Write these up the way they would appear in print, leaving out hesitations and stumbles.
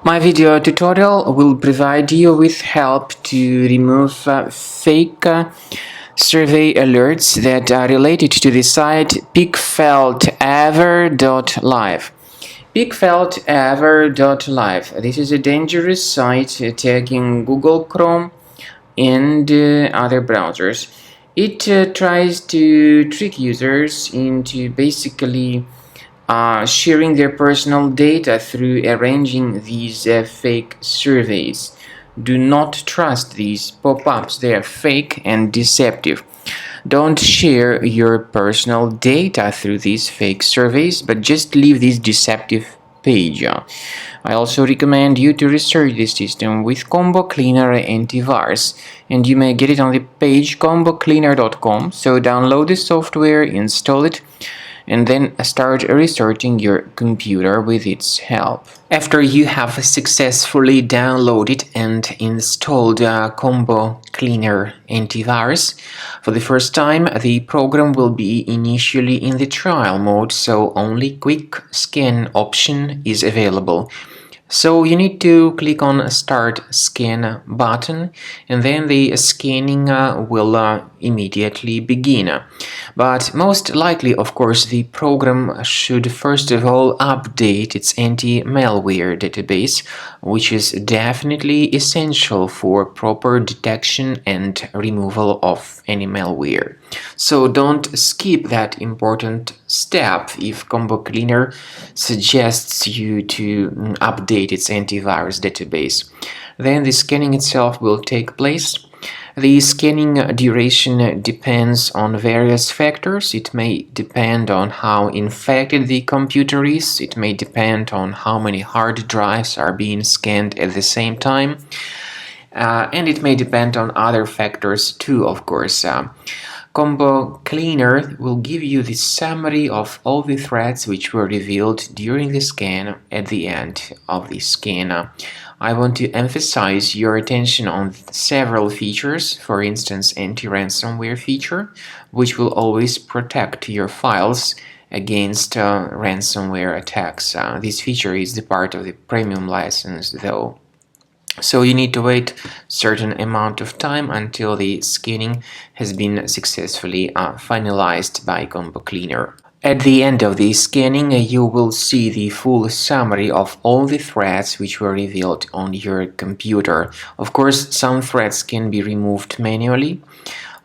My video tutorial will provide you with help to remove fake survey alerts that are related to the site Pickfeltever.live. Pickfeltever.live. This is a dangerous site tagging Google Chrome and other browsers. It tries to trick users into basically sharing their personal data through arranging these fake surveys. Do not trust these pop-ups, they are fake and deceptive. Don't share your personal data through these fake surveys, but just leave this deceptive page. I also recommend you to research this system with Combo Cleaner Antivirus, and you may get it on the page combocleaner.com. So download the software, install it, and then start restarting your computer with its help. After you have successfully downloaded and installed Combo Cleaner Antivirus, for the first time the program will be initially in the trial mode, so only quick scan option is available. So you need to click on Start Scan button, and then the scanning will immediately begin. But most likely, of course, the program should first of all update its anti-malware database, which is definitely essential for proper detection and removal of any malware. So don't skip that important step if Combo Cleaner suggests you to update its antivirus database. Then the scanning itself will take place. The scanning duration depends on various factors. It may depend on how infected the computer is. It may depend on how many hard drives are being scanned at the same time. And it may depend on other factors too, of course. Combo Cleaner will give you the summary of all the threats which were revealed during the scan at the end of the scan. I want to emphasize your attention on several features, for instance anti-ransomware feature, which will always protect your files against ransomware attacks. This feature is the part of the premium license though. So you need to wait a certain amount of time until the scanning has been successfully finalized by Combo Cleaner. At the end of the scanning, you will see the full summary of all the threats which were revealed on your computer. Of course, some threats can be removed manually.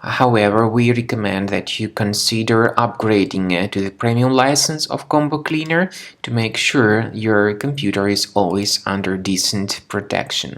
However, we recommend that you consider upgrading to the premium license of Combo Cleaner to make sure your computer is always under decent protection.